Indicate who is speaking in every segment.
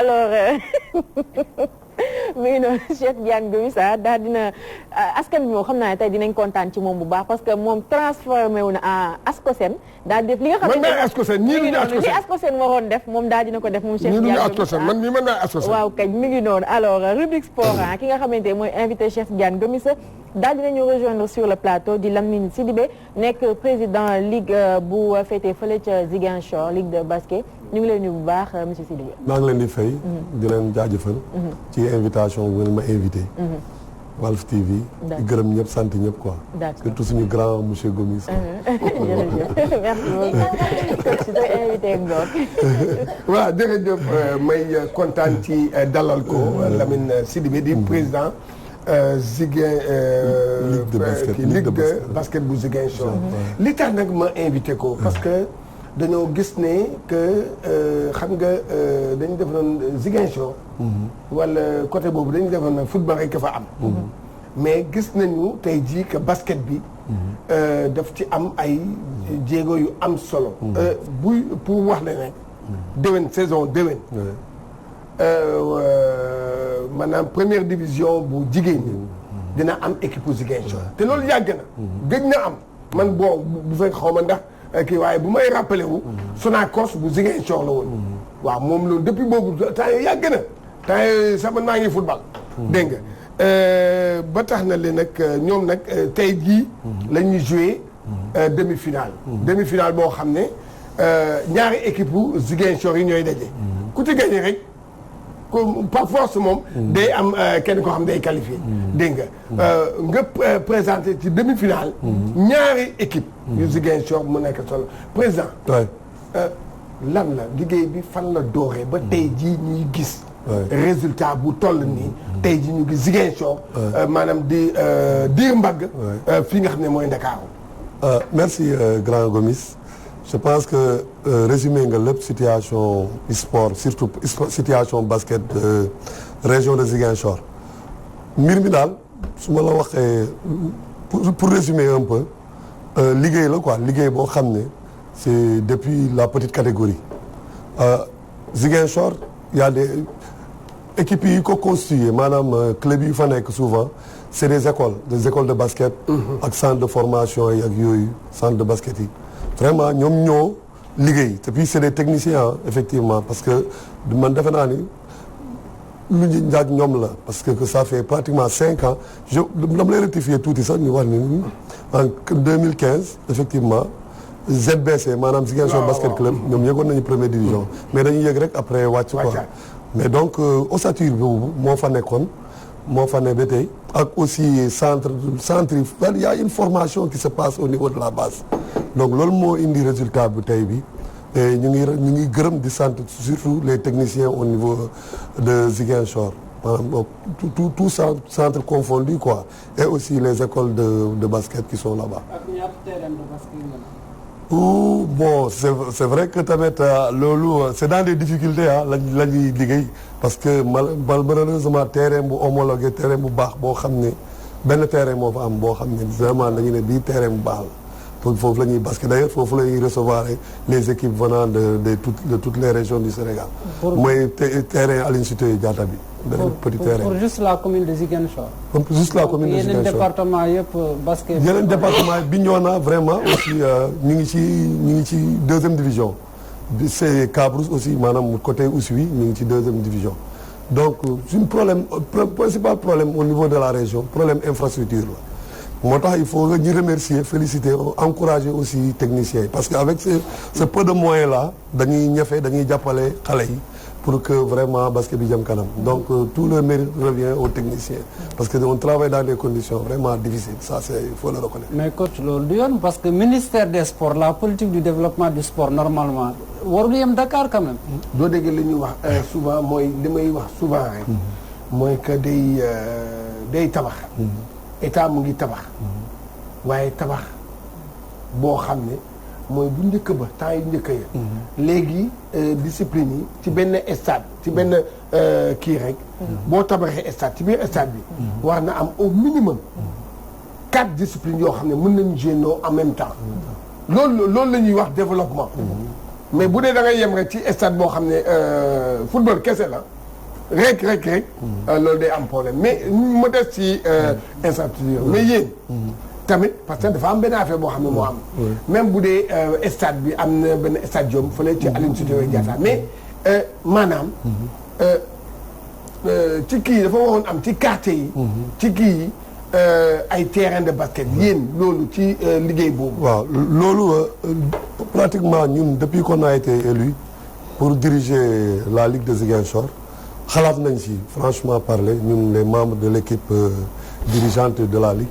Speaker 1: alors mi ngi noonu Cheikh Diagne Gomis daal dina askan bi moom xam naa ne tey dinañ kontaan ci moom bu baax parce que moom transformé wu na en Ascosen daal di def li nga xam ne
Speaker 2: man Ascosen ñii duñu Ascosen
Speaker 1: li Ascosen waroon def moom daal dina ko def moom Cheikh Diagne Gomis
Speaker 2: man mii mën naa Ascosen
Speaker 1: waaw kay mi ngi noonu alors rubrique sport ki nga xamante mooy invité Cheikh Diagne Gomis daal dinañu rejoindre sur le plateau di Lamine Sidibé nekk président ligue bu féetee fële ca Ziguinchor ligue de basket ñu ngi leen nuyu bu baax monsieur Sidibé.
Speaker 3: maa ngi leen di fay. di leen jaajëfal. ci invitation bu ngeen ma invité. Walf TV. di gërëm ñëpp sant ñëpp quoi. surtout suñu grand monsieur Gomis.
Speaker 1: jërëjëf merci beaucoup. su doon invité Ngor.
Speaker 2: waaw jërëjëf may kontaan ci dalal ko Lamine Sidibé di président. Ligue de basket bu Ziguinchor. li tax nag ma invité ko parce que dañoo gis ne que xam nga dañu defoon Ziguinchor. wala côté boobu dañu defoon football rek fa am. mais gis nañu tey jii que basket bi. daf ci am ay jéego yu am solo. buy pour wax ne rek. déwén saison déwén. maanaam première division bu jigéen ñi dina am équipe bu Ziguinchor te loolu yàgg na gëj na am man bon bu fekk xaw ma ndax kii waaye bu may rappelé wu Sonacos bu Ziguinchor la woon waaw moom loolu depuis boobu temps yi yàgg na temps yi sax man maa ngi football dégg nga ba tax na leen nag ñoom nag tey jii la ñuy joué demi-finale demi-finale boo xam ne ñaari équipe bu Ziguinchor yi ñooy daje ku ci gagné rek par force moom day am kenn koo xam day qualifié dégg nga présenté ci demi-finale ñaari équipe yu Ziguinchor mu nekk solo président lan la liggéey bi fan la dooree ba tey jii ñuy gis résultat bu toll nii tey jii ñu gis Ziguinchor maanaam di diir mbagg fii nga xam ne mooy Ndakaaru
Speaker 3: merci grand Gomis je pense que résumé nga lépp situation sport surtout situation basket région de Ziguinchor mbir mi daal su ma la waxee pour résumer un peu liggéey la quoi liggéey boo xam ne c'est depuis la petite catégorie Ziguinchor y a des équipes yi ko constitué maanaam club yi fa nekk souvent c'est des écoles de basket ak centre de formation yi ak yooyu centre de basket yi vraiment ñoom ñoo liggéey et puis c'est des techniciens effectivement parce que man defe naa ni lu ñu njaag ñoom la parce que ça fait pratiquement 5 ans je dama lay rectifier tuuti sax ñu wax ni en 2015 effectivement ZBC maanaam Ziguinchor Basket Club ñoom yëgoon nañu première division mais dañuy yëg rek après wàcc quoi mais donc ossature boobu moo fa nekkoon moo fa ne ba tey ak aussi centre il y a une formation qui se passe au niveau de la base donc loolu moo indi résultat bu tey bi et ñu ngi gërëm di sant surtout les techniciens au niveau de Ziguinchor maanaam tout centre confondu quoi et aussi les écoles de basket qui sont là-bas. Bon c'est vrai que tamit loolu c'est dans des difficultés la ñuy liggéey parce que malheureusement terrain bu homologué terrain bu baax boo xam ne benn terrain moo fa am boo xam ne vraiment dañu ne bii terrain bu baax la foofu la ñuy basket d'ailleurs foofu la ñuy recevoir les équipes venant de toutes les régions du Sénégal. mooy terrain Aline Sitoé Diatta bi. benn petit terrain
Speaker 4: pour juste la commune de Ziguinchor.
Speaker 3: juste la commune de Ziguinchor
Speaker 4: yeneen département yëpp basket.
Speaker 3: yeneen département Bignona vraiment aussi ñu ngi ci deuxième division. c'est Cabrousse aussi maanaam côté Oussouye ñu ngi ci deuxième division. donc suñu principal problème au niveau de la région problème infrastructure la. moo tax il faut que ñu remercier féliciter encourager aussi techniciens yi parce que avec ce peu de moyens là dañuy ñefe dañuy jàppale xale yi pour que vraiment basket bi jëm kanam donc tout le mérite revient aux techniciens parce que on travaille dans des conditions vraiment difficiles ça c'est il faut le reconnaître.
Speaker 4: mais coach loolu du yoon parce que ministère des sports la politique du développement du sport normalement warul yem Dakar quand même.
Speaker 2: doo dégg li ñuy wax souvent mooy li may wax souvent rek. mooy que day tabax. état mu ngi tabax waaye tabax boo xam ne mooy bu njëkk ba temps yu njëkk ya léegi discipline yi ci benn stade ci benn kii rek boo tabaxee stade ci biir stade bi war na am au minimum 4 disciplines yoo xam ne mën nañu jouer en même temps loolu la ñuy wax développement mais bu dee da ngay yem rek ci stade boo xam ne football kese la rek loolu day am problème mais mu des ci infrastructure mais yéen tamit parce que dafa am benn affaire boo xam ne moo am même bu dee stade bi am na benn stadium fële ci Aline Sitoé Diatta mais maanaam ci kii dafa waroon am ci quartier yi ci kii yi ay terrain de basket yéen loolu ci liggéey boobu
Speaker 3: waaw loolu pratiquement ñun depuis qu'on a été élu pour diriger la Ligue de Ziguinchor xalaat nañ si franchement parler ñun les membres de l'équipe dirigeante de la Ligue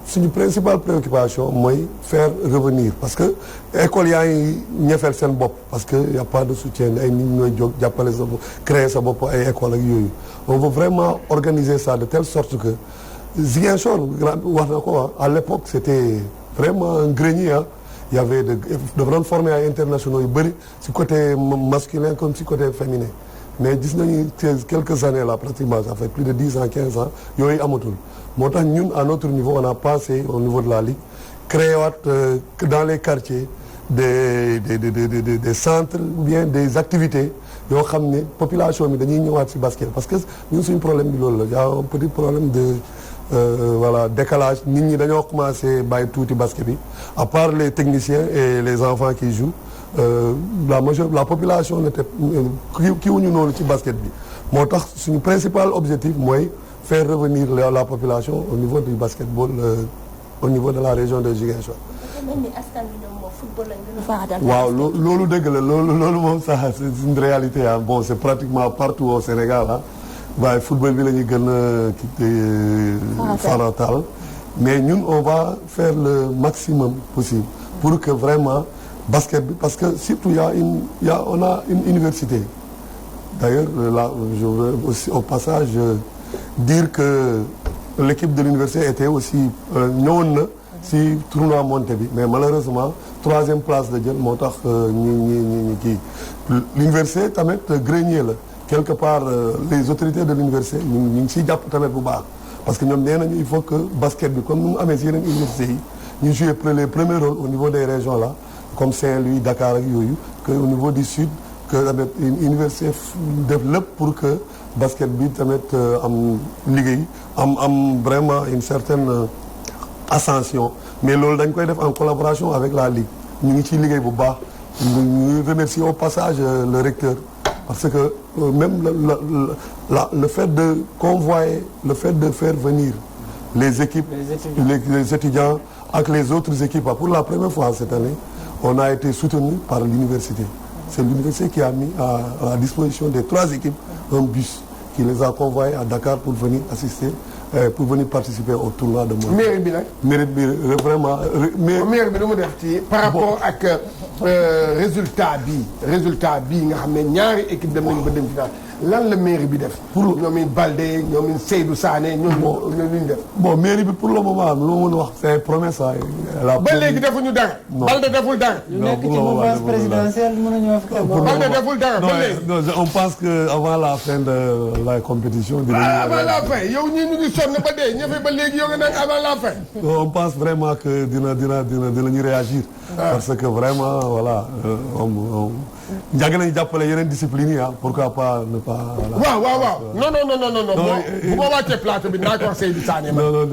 Speaker 3: suñu principale préoccupation mooy faire revenir parce que école yaa ngi ñefeel seen bopp parce que y a pas de soutien ay nit ñooy jóg jàppale sa bopp créer sa bopp ay école ak yooyu on veut vraiment organiser ça de telle sorte que Ziguinchor wax na ko à l'époque c'était vraiment un grenier il y avait dafa doon former ay internationaux yu bëri si côté masculin comme si côté féminin mais gis nañu quelques années là pratiquement ça fait plus de 10 ans 15 ans yooyu amatul moo tax ñun à notre niveau on a pensé au niveau de la Ligue créer waat dans les quartiers des centres ou bien des activités yoo xam ne population bi dañuy ñëwaat ci basket parce que ñun suñu problème bi loolu la y a un petit problème de voilà décalage nit ñi dañoo commencé bàyyi tuuti basket bi à part les techniciens et les enfants qui jouent la population n'était kii wuñu noonu ci basket bi moo tax suñu principal objectif mooy faire revenir la population au niveau du basketball au niveau de la région de Ziguinchor. waaw loolu dëgg la loolu moom ça c'est une réalité ah bon c'est pratiquement partout au Sénégal ah waaye football bi la ñuy gën a faratal mais ñun on va faire le maximum possible pour que vraiment basket bi parce que surtout on a une université d'ailleurs là je veux aussi au passage dire que l'équipe de l'université était aussi ñëwoon na si tournoi monté bi mais malheureusement troisième place la jël moo tax ñi kii l'université tamit grenier la quelque part les autorités de l'université ñu ngi siy jàpp tamit bu baax parce que ñoom nee nañu il faut que basket bi comme nu mu amee si yeneen universités yi ñu jouer les premiers rôles au niveau des régions là comme Saint-Louis Dakar ak yooyu que au niveau du sud que tamit une université def lépp pour que basket bi tamit am liggéey am vraiment une certaine ascension mais loolu dañ koy def en collaboration avec la Ligue ñu ngi ciy liggéey bu baax ñu remercier au passage le recteur parce que même le fait de convoyer le fait de faire venir les équipes les étudiants ak les autres équipes pour la première fois cette année on a été soutenu par l'université c'est l'université qui a mis à la disposition des 3 équipes un bus qui les a convoyés à Dakar pour venir assister pour venir participer au tournoi de Monté.
Speaker 2: mairie bi nag.
Speaker 3: mairie bi vraiment.
Speaker 2: mairie bi nu mu def ci. par rapport ak résultat bii nga xam ne ñaari équipe dem nañu ba dem final lan la mairie bi def. pour ñoom it Baldé ñoom it Seydou Sané ñoom ñu def.
Speaker 3: bon mairie bi pour le moment lu ma mën a wax c'est promesse
Speaker 2: ba léegi defuñu dara. Baldé deful dara.
Speaker 4: ñu nekk ci mouvance présidentielle mënuñoo fi.
Speaker 2: Baldé deful dara ba léegi.
Speaker 3: non on pense que avant la fin de la compétition.
Speaker 2: avant la fin yow ñii ñu ngi sonn ba dee ñëfe ba léegi yow nga naan avant la fin.
Speaker 3: on pense vraiment que dina ñu réagir. parce que vraiment voilà yàgg nañu jàppale yeneen discipline yi pourquoi pas ne pas.
Speaker 2: waaw non bu ma wàccee plateau bi naa ko wax Seydou Sané ma.
Speaker 3: non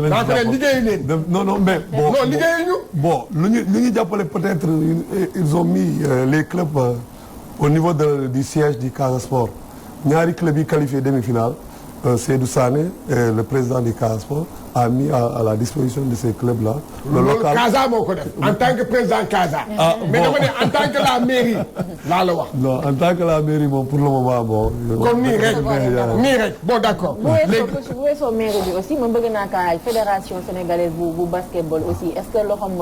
Speaker 2: naa ko leen liggéeyu leen.
Speaker 3: non mais bon
Speaker 2: non liggéeyuñu.
Speaker 3: bon lu ñu jàppale peut-être ils ont mis les clubs au niveau du siège du Casa Sport ñaari clubs yi qualifié demi-finale Seydou Sané le président du Casa Sport a mis à la disposition de ces clubs-là.
Speaker 2: le local Casa moo ko def en tant que président Casa. mais dama ne en tant que la mairie laa la wax.
Speaker 3: non en tant que la mairie moom pour le moment bon.
Speaker 2: comme nii rek bon d'accord.
Speaker 1: léegi bu weesoo mairie bi aussi man bëgg naa kaa laaj fédération sénégalaise bu basketball aussi est-ce que loxoom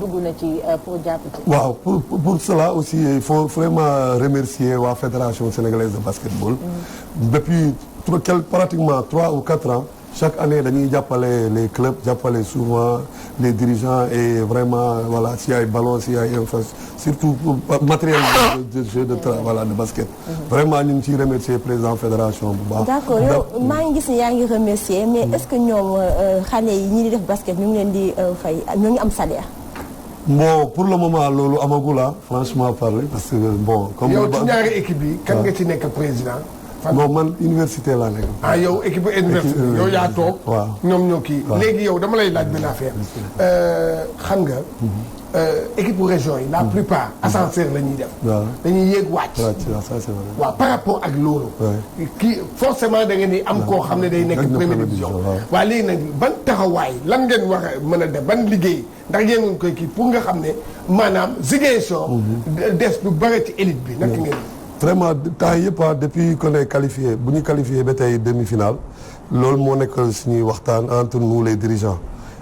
Speaker 1: dugg na ci pour jàpp ci.
Speaker 3: waaw pour cela aussi il faut vraiment remercier waa fédération sénégalaise de basketball. depuis pratiquement 3 ou 4 ans. chaque année dañuy jàppale les clubs jàppale souvent les dirigeants et vraiment voilà s'il y a ballon s'il y a surtout matériel de jeu de voilà de basket. Vraiment ñu ngi ciy remercier président fédération bu baax.
Speaker 5: d'accord yow maa ngi gis ne yaa ngi remercier mais est-ce que ñoom xale yi ñi di def basket ñu ngi leen di fay ñu ngi am salaire.
Speaker 3: bon pour le moment loolu amagul franchement parler parce que bon. comme
Speaker 2: yow ci ñaari équipe yi kan nga ci nekk président.
Speaker 3: non man université laa nekk.
Speaker 2: ah yow équipe université yow yaa toog.
Speaker 3: waaw
Speaker 2: ñoom ñoo kii. léegi yow dama lay laaj benn affaire. xam nga. équipe région yi la plupart ascenseur la ñuy def.
Speaker 3: waaw
Speaker 2: dañuy yéeg wàcc. waaw par rapport ak loolu. kii forcément da ngeen di am koo xam ne day nekk première division. waaw léegi nag ban taxawaay lan ngeen war a mën a def ban liggéey ndax yéen ngeen koy kii pour nga xam ne maanaam Ziguinchor. des lu bëri ci élite bi naka ngeen.
Speaker 3: vraiment temps yëpp depuis qu'on est qualifié bu ñu qualifié ba tey demi-finale loolu moo nekk suñuy waxtaan entre nous les dirigeants.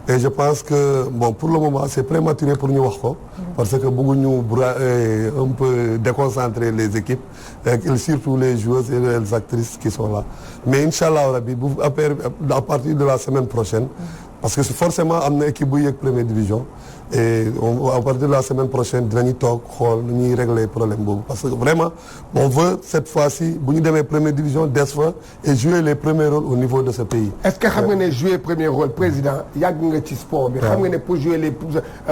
Speaker 3: et je pense que bon pour le moment c'est prématuré pour ñu wax ko parce que bëgguñu un peu déconcentrer les équipes et surtout les joueuses et les actrices qui sont là mais inchallah rabbi bu à partir de la semaine prochaine parce que forcément am na équipe bu yëg première division et à partir de la semaine prochaine dinañu toog xool nu ñuy régler problème boobu parce que vraiment on veut cette fois-ci bu ñu demee première division des fa et jouer les premiers rôles au niveau de ce pays.
Speaker 2: est-ce que xam nga ne jouer premier rôle président yàgg nga ci sport bi. xam nga ne pour jouer les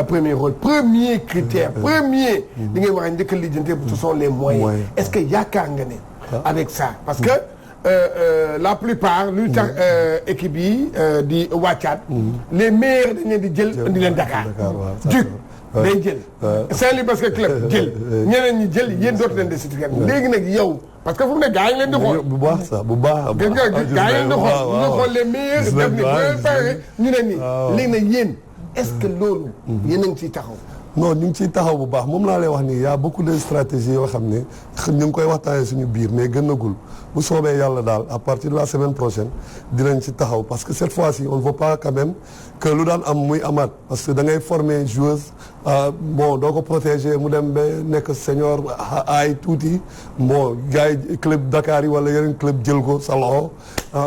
Speaker 2: premiers rôles premier critère premier. li ngay wax a njëkk a lijjanti ce sont les moyens. est-ce que yaakaar nga ne. avec ça parce que. la plupart luy tax équipe yi di wàccaat les meilleurs dañ leen di jël indi leen Dakar Duc day jël Saint-Louis Basket Club jël ñeneen ñi jël yéen dootu leen de si léegi nag yow parce que fu mu ne gars yi leen di xool
Speaker 3: bu baax sax bu baax
Speaker 2: gis nga gars yi leen di xool ñu xool les meilleurs def ni bu pare ñu ne nii léegi nag yéen est-ce que loolu yéen a ngi ciy taxaw
Speaker 3: non ñu ngi ciy taxaw bu baax moom laa lay wax nii y a beaucoup de stratégies yoo xam ne ñu ngi koy waxtaanee suñu biir mais gënagul bu soobee yàlla daal à partir de la semaine prochaine dinañ ci taxaw parce que cette fois-ci on ne veut pas quand même que lu daan am muy amaat parce que da ngay former joueuse bon doo ko protéger mu dem ba nekk senior ay tuuti bon gars yi club Dakar yi wala yeneen club jël ko sa loxo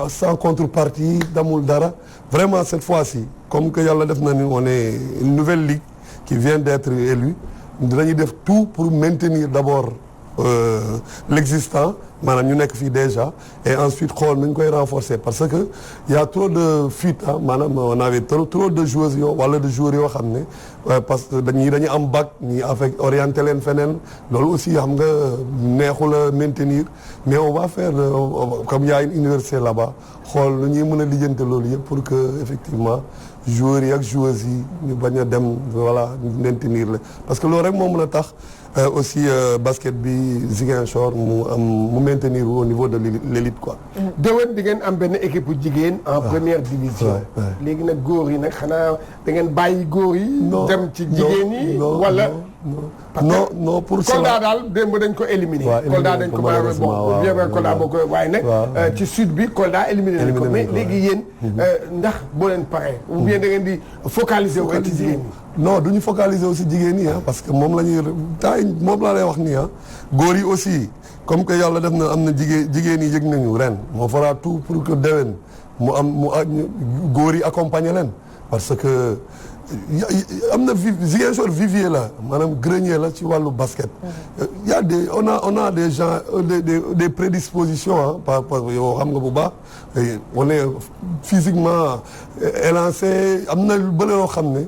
Speaker 3: sans contrepartie damul dara vraiment cette fois-ci comme que yàlla def na ni on est une nouvelle ligue qui vient d'être élu dinañuy def tout pour maintenir d'abord l'existant maanaam ñu nekk fii déjà et ensuite xool nu ñu koy renforcer parce que y a trop de fuite maanaam on avait trop de joueuses yoo wala de joueurs yoo xam ne parce que dañuy am bac ñi avec orienté leen feneen loolu aussi xam nga neexul a maintenir mais on va faire comme y a une université là-bas xool nu ñuy mën a lijjante loolu yëpp pour que effectivement joueurs yi ak joueuses yi ñu bañ a dem voilà maintenir la parce que loolu rek moo mën a tax aussi basket bi Ziguinchor mu maintenir au niveau de l'élite quoi.
Speaker 2: déwén di ngeen am benn équipe bu jigéen en première division. léegi nag góor yi nag xanaa da ngeen bàyyi góor yi. dem ci jigéen yi wala.
Speaker 3: non pour ça
Speaker 2: Kolda daal démb dañ ko éliminé. Kolda dañ ko bàyyi bon bien vrai Kolda boo ko waaye nag. ci sud bi Kolda éliminé nañ ko mais léegi yéen ndax boo leen paree. ou bien da ngeen di focaliser wu ci jigéen ñi.
Speaker 3: non du ñu focaliser aussi jigéen ñi parce que moom la ñuy moom laa lay wax nii góor yi aussi comme que yàlla def na am na jigéen yi yëg nañu ren moo fera tout pour que déwén mu góor yi accompagner leen parce que am na Ziguinchor vivier la maanaam grenier la ci wàllu basket. y a des on a des gens des prédispositions par yow xam nga bu baax on est physiquement élancé am na lu bële yoo xam ne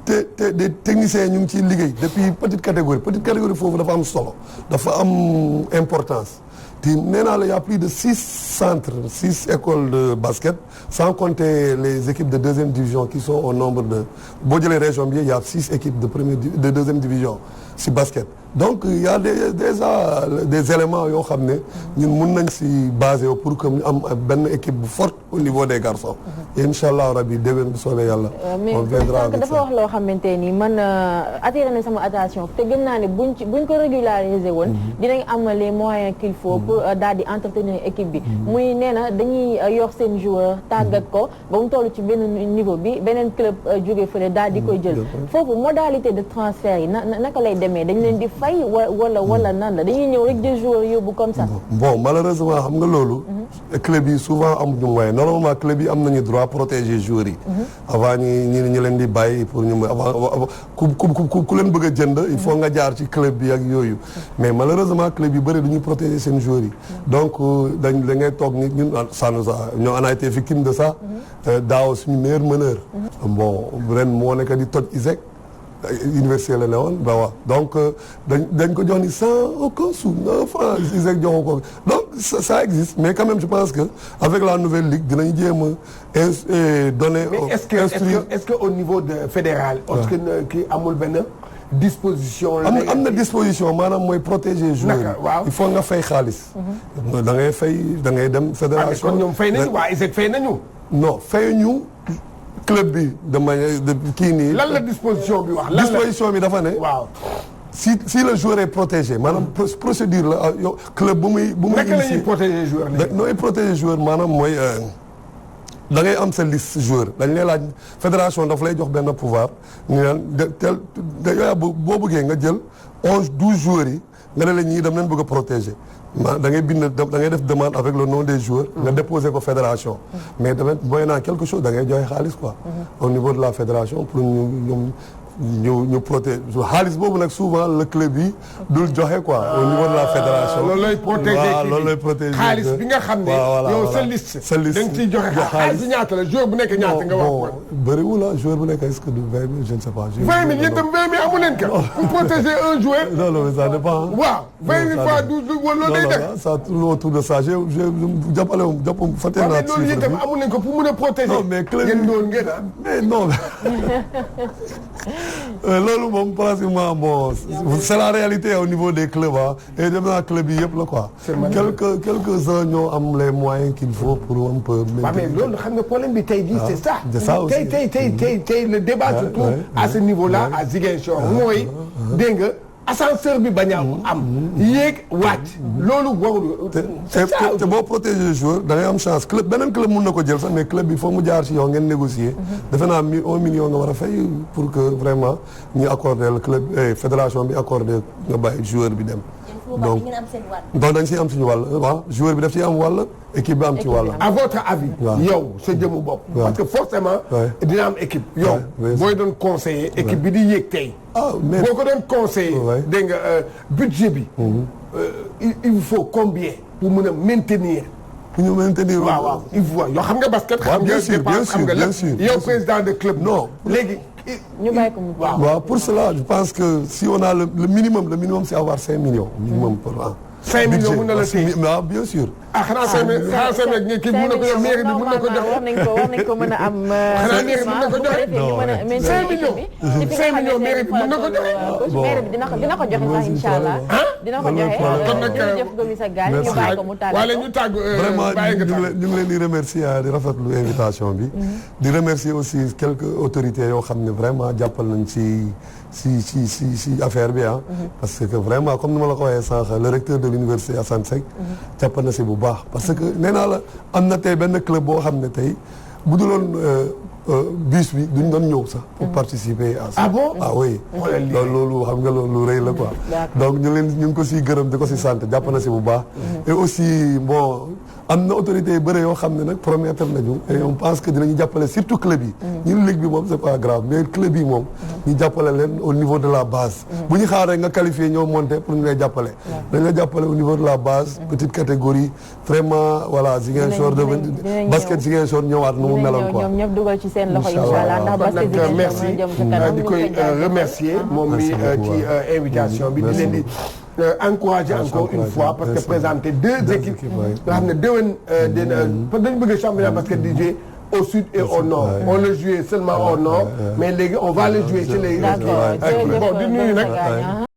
Speaker 3: te des techniciens ñu ngi ciy liggéey depuis petite catégorie foofu dafa am solo dafa am importance te nee naa la y a plus de 6 écoles de basket sans compter les équipes de deuxième division qui sont au nombre de boo jëlee région bi y a 6 équipes de deuxième division si basket donc y a déjà des éléments yoo xam ne ñun mun nañ si basé pour que ñu am benn équipe bu forte au niveau des garçons. incha allah rabi déwén bu soobee yàlla. on viendra avec ça
Speaker 1: dafa wax loo xamante ni man attiré na sama attention te gëm naa ne buñ ko régulariser woon. dinañ am les moyens qu'il faut pour daal di entretenir équipe bi. muy nee na dañuy yor seen joueur tàggat ko ba mu toll ci benn niveau bi beneen club jóge fële daal di koy jël. foofu modalité de transfert yi naka lay demee dañ leen di fay wala nan la dañuy ñëw rek des joueurs yóbbu comme ça.
Speaker 3: bon malheureusement xam nga loolu. club yi souvent amuñu moyen normalement club yi am nañu droit protéger joueurs yi. avant ñi leen di bàyyi pour ñu avant ku leen bëgg a jënd. il faut nga jaar ci club bi ak yooyu. mais malheureusement club yi bëri du ñu protéger seen joueurs yi. donc da ngay toog ni ñun ça nous a on a été victime de ça. daaw suñu meilleur meneur. bon ren moo nekk di toj ISEC. université la ne woon ba waaw donc dañ ko jox ni sans aucun sou 9 francs ISEG joxu ko donc ça existe mais quand même je pense que avec la nouvelle ligue dinañ jéem a donner.
Speaker 2: mais est-ce que au niveau de fédéral. est-ce que kii amul benn disposition.
Speaker 3: am na disposition maanaam mooy protéger joueur yi.
Speaker 2: waaw
Speaker 3: il faut nga fay xaalis. da ngay fay da ngay dem fédération.
Speaker 2: kon ñoom fay nañu waa ISEG fay nañu.
Speaker 3: non fayuñu club bi de manière de kii nii.
Speaker 2: lan la disposition bi wax. lan la
Speaker 3: disposition bi dafa ne.
Speaker 2: waaw.
Speaker 3: si le joueur est protégé maanaam procédure la yow club bu muy.
Speaker 2: naka la ñuy protéger joueur léegi.
Speaker 3: nooy protéger joueur maanaam mooy da ngay am sa liste joueur dañ lay laaj fédération daf lay jox benn pouvoir ñu naan tel boo bëggee nga jël 12 joueurs yi nga ne la ñii dem nañ bëgg a protéger. da ngay bind da ngay def demande avec le nom des joueurs. nga déposer ko fédération. mais tamit booy naa quelque chose da ngay joxe xaalis quoi. au niveau de la fédération pour ñu protéger xaalis boobu nag souvent le club yi dul joxe quoi. au niveau de la fédération.
Speaker 2: loolu lay protéger
Speaker 3: waaw loolu lay protéger.
Speaker 2: xaalis bi nga xam ne. yow sa liste.
Speaker 3: sa liste
Speaker 2: da nga ciy joxe xaalis bi ñaata la joueur bu nekk ñaata nga wax ko.
Speaker 3: bëriwul la joueur bu nekk est-ce que du 20 000 je ne sais pas.
Speaker 2: 20 000 yéen itam 20 000 amu leen ka. pour protéger un joueur.
Speaker 3: non non mais ça dépend.
Speaker 2: waaw 20 000 fois 12 wala loolu day def.
Speaker 3: ça tourne autour de ça je jàppale fàtte naa.
Speaker 2: mais loolu itam amu leen ko pour mun a protéger.
Speaker 3: non mais club
Speaker 2: ngeen doon ngeen
Speaker 3: mais non. loolu moom pratiquement bon c'est la réalité au niveau des clubs ah et dem naa club yi yëpp la quoi. quelques-uns ñoo am les moyens qu'il faut pour un peu.
Speaker 2: mais loolu xam nga problème bi tey jii c'est ça.
Speaker 3: c'est ça aussi
Speaker 2: tey le débat se trouve à ce niveau-là à Ziguinchor mooy dégg nga ascenseur bi bañ a am. yéeg wàcc. loolu warul.
Speaker 3: te boo protéger joueur da ngay am chance club beneen club mun na ko jël sax mais club bi foo mu jaar ci yow ngeen négocier. defe naa 1 million nga war a fay pour que vraiment ñu accorder le club fédération bi accorder nga bàyyi joueur bi dem. donc dañ ciy am suñu wàll waaw joueur bi daf ciy am wàll équipe bi am ci wàll.
Speaker 2: à votre avis. yow sa jëmu bopp. parce que forcément. dina am équipe. yow booy doon conseiller équipe bi di yéeg tey.
Speaker 3: mais
Speaker 2: boo ko doon conseiller. dégg nga budget bi. il faut combien pour mën a maintenir.
Speaker 3: pour ñu maintenir.
Speaker 2: waaw il faut yoo xam nga basket. xam nga dépense xam nga lépp yow président de club.
Speaker 3: non
Speaker 2: léegi.
Speaker 1: ñu bàyyi ko mu
Speaker 3: waaw pour cela je pense que si on a le minimum c'est avoir 5 millions. minimum par an.
Speaker 2: 5 millions mën na la téye
Speaker 3: waaw bien sûr.
Speaker 2: xanaa 5 millions kii mën na ko jox mairie bi mën na ko jox.
Speaker 1: war nañ ko mën a am.
Speaker 2: xanaa mairie mën na ko joxe. 5 millions mairie bi mën na ko joxe.
Speaker 1: mairie bi dina ko joxe sax incha allah. dina ko joxe
Speaker 2: kon nag
Speaker 1: jërëjëf Gomis Gagne ñu bàyyi ko mu tàggatoo.
Speaker 2: wala ñu tàggu
Speaker 3: vraiment ñu ngi leen di remercier di rafetlu invitation bi. di remercier aussi quelques autorités yoo xam ne vraiment jàppal nañ ci affaire bi ah. parce que vraiment comme ni ma la ko waxee sànq le recteur de l'université Assane Seck. jàppal na si bu baax parce que nee naa la am na tey benn club boo xam ne tey bu duloon bus bi duñ doon ñëw sax. pour participer à ça.
Speaker 2: ah bon
Speaker 3: ah oui. loolu xam nga loolu rëy la quoi. donc ñu ngi ko siy gërëm di ko si sant jàpp na si bu baax. et aussi bon am na autorités yu bëre yoo xam ne nag promettre nañu. et on pense que dinañu jàppale surtout club yi. ñun ligue bi moom c'est pas grave mais club yi moom. ñu jàppale leen au niveau de la base. bu ñu xaaree nga qualifié ñoo monter pour ñu lay jàppale. dañ la jàppale au niveau de la base. petite catégorie vraiment voilà Ziguinchor de basket Ziguinchor ñëwaat nu mu meloon quoi.
Speaker 1: ñoom ñëpp dugal ci seen loxo incha allah ndax basket Ziguinchor
Speaker 2: merci di koy remercier moom mi ci invitation bi di leen di encourager encore une fois parce que présenter deux équipes nga xam ne déwén parce que dañu bëgg championnat basket di jouer au sud et au nord on le jouait seulement au nord mais léegi on va le jouer chez les bon di nuyu nag